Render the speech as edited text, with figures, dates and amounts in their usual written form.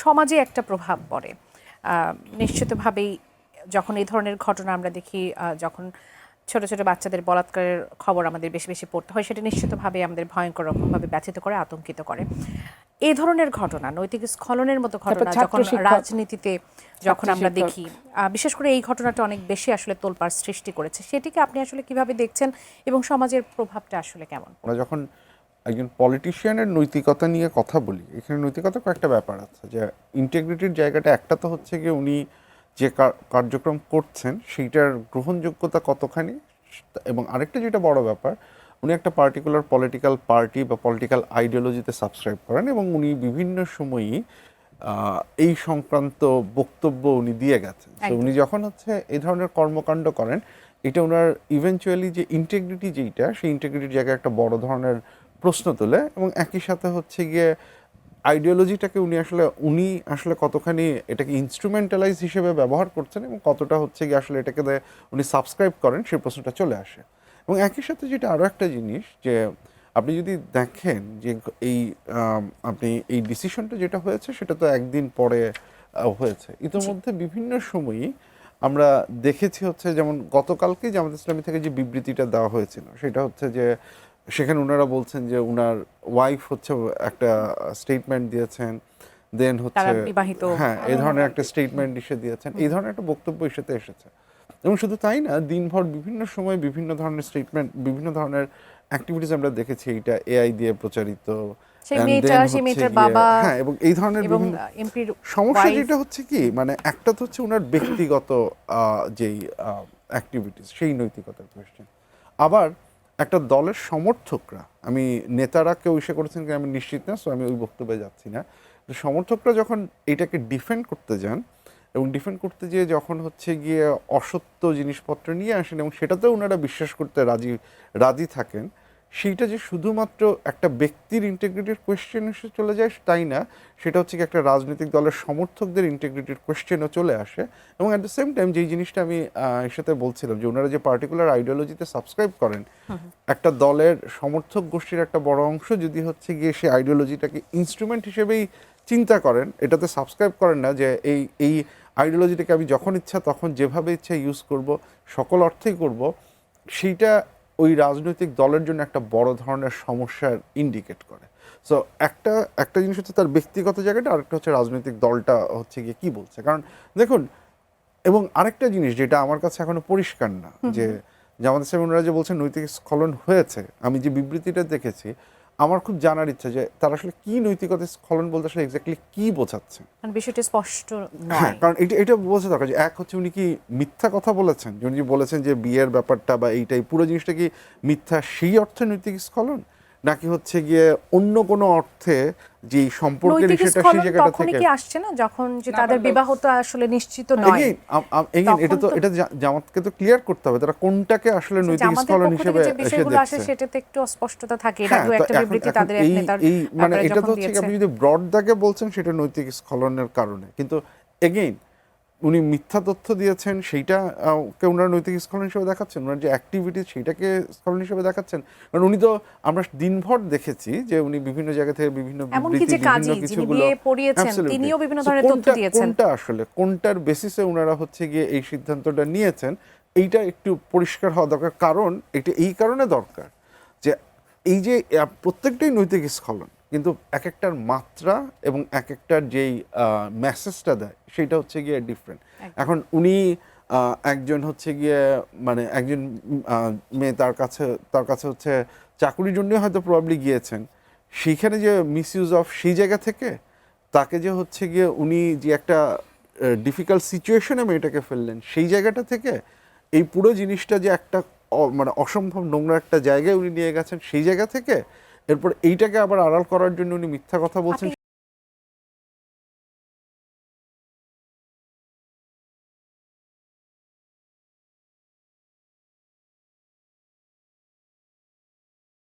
সমাজে একটা প্রভাব পড়ে নিশ্চিতভাবেই। যখন এই ধরনের ঘটনা আমরা দেখি, যখন ছোট ছোট বাচ্চাদের বলাৎকারের খবর আমাদের বেশি বেশি পড়তে হয়, সেটা নিশ্চিতভাবে আমাদের ভয়ঙ্কর রকমভাবে ব্যথিত করে, আতঙ্কিত করে। এই ধরনের ঘটনা, নৈতিক স্খলনের মতো ঘটনা যখন রাজনীতিতে যখন আমরা দেখি, বিশেষ করে এই ঘটনাটা অনেক বেশি আসলে তোলপাড় সৃষ্টি করেছে, সেটিকে আপনি আসলে কিভাবে দেখছেন এবং সমাজের প্রভাবটা আসলে কেমন? আমরা যখন একজন পলিটিশিয়ানের নৈতিকতা নিয়ে কথা বলি, এখানে নৈতিকতা কয়েকটা ব্যাপার আছে। যে ইন্টিগ্রিটির জায়গাটা একটা তো হচ্ছে গিয়ে উনি যে কার্যক্রম করছেন সেইটার গ্রহণযোগ্যতা কতখানি, এবং আরেকটা যেটা বড় ব্যাপার, উনি একটা পার্টিকুলার পলিটিক্যাল পার্টি বা পলিটিক্যাল আইডিওলজিতে সাবস্ক্রাইব করেন এবং উনি বিভিন্ন সময়ই এই সংক্রান্ত বক্তব্য উনি দিয়ে গেছেন। তো উনি যখন হচ্ছে এই ধরনের কর্মকাণ্ড করেন, এটা ওনার ইভেনচুয়ালি যে ইন্টিগ্রিটি যেইটা, সেই ইন্টিগ্রিটির জায়গায় একটা বড় ধরনের প্রশ্ন তোলে। এবং একই সাথে হচ্ছে গিয়ে আইডিওলজিটাকে উনি আসলে কতখানি এটাকে ইনস্ট্রুমেন্টালাইজ হিসেবে ব্যবহার করছেন এবং কতটা হচ্ছে গিয়ে আসলে এটাকে উনি সাবস্ক্রাইব করেন, সেই প্রশ্নটা চলে আসে। এবং একই সাথে যেটা আরও একটা জিনিস, যে আপনি যদি দেখেন যে আপনি এই ডিসিশনটা যেটা হয়েছে সেটা তো একদিন পরে হয়েছে। ইতোমধ্যে বিভিন্ন সময়ই আমরা দেখেছি হচ্ছে, যেমন গতকালকে জামাত ইসলামী থেকে যে বিবৃতিটা দেওয়া হয়েছিল, সেটা হচ্ছে যে সেখানে ওনারা বলছেন যে ওনার ওয়াইফ হচ্ছে একটা স্টেটমেন্ট দিয়েছেন, দেন হচ্ছে হ্যাঁ এই ধরনের একটা স্টেটমেন্ট এসে দিয়েছেন, এই ধরনের একটা বক্তব্য এসেতে এসেছে। এবং শুধু তাই না, দিনভর বিভিন্ন সময় বিভিন্ন ধরনের স্টেটমেন্ট, বিভিন্ন ধরনের অ্যাক্টিভিটিস আমরা দেখেছি, এইটা এআই দিয়ে প্রচারিত, হ্যাঁ, এবং এই ধরনের সমস্যা যেটা হচ্ছে কি, মানে একটা তো হচ্ছে ওনার ব্যক্তিগত যেই অ্যাক্টিভিটিস, সেই নৈতিকতার কোয়েশ্চেন। আবার একটা দলের সমর্থকরা, আমি নেতারা কেউ ইসে করেছেন কি আমি নিশ্চিত না, সো আমি ওই বক্তব্যে যাচ্ছি না, সমর্থকরা যখন এটাকে ডিফেন্ড করতে যান এবং ডিফেন্ড করতে গিয়ে যখন হচ্ছে গিয়ে অসত্য জিনিসপত্র নিয়ে আসেন এবং সেটাতেও ওনারা বিশ্বাস করতে রাজি থাকেন, সেইটা যে শুধুমাত্র একটা ব্যক্তির ইন্টিগ্রিটির কোয়েশ্চেন এসে চলে যায় তাই না, সেটা হচ্ছে কি একটা রাজনৈতিক দলের সমর্থকদের ইন্টিগ্রিটির কোয়েশ্চেনও চলে আসে। এবং অ্যাট দ্য সেম টাইম যেই জিনিসটা আমি এর সাথে বলছিলাম, যে ওনারা যে পার্টিকুলার আইডিওলজিতে সাবস্ক্রাইব করেন, একটা দলের সমর্থক গোষ্ঠীর একটা বড় অংশ যদি হচ্ছে গিয়ে সেই আইডিওলজিটাকে ইনস্ট্রুমেন্ট হিসেবেই চিন্তা করেন, এটাতে সাবস্ক্রাইব করেন না যে এই আইডিওলজিটাকে আমি যখন ইচ্ছা তখন যেভাবে ইচ্ছা ইউজ করব, সকল অর্থেই করব, সেইটা ওই রাজনৈতিক দলের জন্য একটা বড় ধরনের সমস্যার ইন্ডিকেট করে। সো একটা জিনিস হচ্ছে তার ব্যক্তিগত জায়গাটা, আরেকটা হচ্ছে রাজনৈতিক দলটা হচ্ছে গিয়ে কী বলছে। কারণ দেখুন, এবং আরেকটা জিনিস যেটা আমার কাছে এখনো পরিষ্কার না, যে জামাত ইসলামী ওনারা যে বলছেন নৈতিক স্খলন হয়েছে, আমি যে বিবৃতিটা দেখেছি, আমার খুব জানার ইচ্ছা যে তারা আসলে কি নৈতিকতা স্খলন বলতে আসলে এক্স্যাক্টলি কি বোঝাচ্ছে, বিষয়টি স্পষ্ট নয়। হ্যাঁ, কারণ এটা বোঝা দরকার যে এক হচ্ছে উনি কি মিথ্যা কথা বলেছেন, উনি বলেছেন যে বিয়ের ব্যাপারটা বা এইটাই পুরো জিনিসটা কি মিথ্যা, সেই অর্থে নৈতিক স্খলন, নাকি হচ্ছে গিয়ে অন্য কোনো অর্থে যে সম্পর্কের সেটা সেই জায়গাটা থেকে কি আসছে না, যখন যে তাদের বিবাহটা আসলে নিশ্চিত নয়। এটা জামাতকে তো ক্লিয়ার করতে হবে তারা কোনটাকে আসলে নৈতিক স্খলন হিসেবে এসে দেখছে, সেটাতে একটু অস্পষ্টতা থাকে। এটা একটা বিবৃতি তাদের এক নেতার, মানে এটা তো হচ্ছে আপনি যদি ব্রড দাগে বলছেন সেটা নৈতিক স্খলনের কারণে, কিন্তু এগেইন উনি মিথ্যা তথ্য দিয়েছেন, সেইটা কে ওনারা নৈতিক স্খলন হিসেবে দেখাচ্ছেন, ওনার যে অ্যাক্টিভিটিস সেইটাকে স্খলন হিসেবে দেখাচ্ছেন। কারণ উনি তো আমরা দিনভর দেখেছি যে উনি বিভিন্ন জায়গা থেকে বিভিন্ন কোনটা আসলে কোনটার বেসিসে ওনারা হচ্ছে গিয়ে এই সিদ্ধান্তটা নিয়েছেন, এইটা একটু পরিষ্কার হওয়া দরকার। কারণ এটা এই কারণে দরকার যে এই যে প্রত্যেকটাই নৈতিক স্খলন, কিন্তু এক একটার মাত্রা এবং এক একটার যেই মেসেজটা দেয় সেটা হচ্ছে গিয়ে ডিফারেন্ট। এখন উনি একজন হচ্ছে গিয়ে মানে একজন মেয়ে, তার কাছে হচ্ছে চাকুরির জন্য হয়তো প্রবাবলি গিয়েছেন, সেইখানে যে মিসইউজ অফ সেই জায়গা থেকে তাকে যে হচ্ছে গিয়ে উনি যে একটা ডিফিকাল্ট সিচুয়েশনে মেয়েটাকে ফেললেন, সেই জায়গাটা থেকে এই পুরো জিনিসটা যে একটা মানে অসম্ভব নোংরা একটা জায়গায় উনি নিয়ে গেছেন, সেই জায়গা থেকে এরপর এইটাকে আবার আড়াল করার জন্য উনি মিথ্যা কথা বলছেন।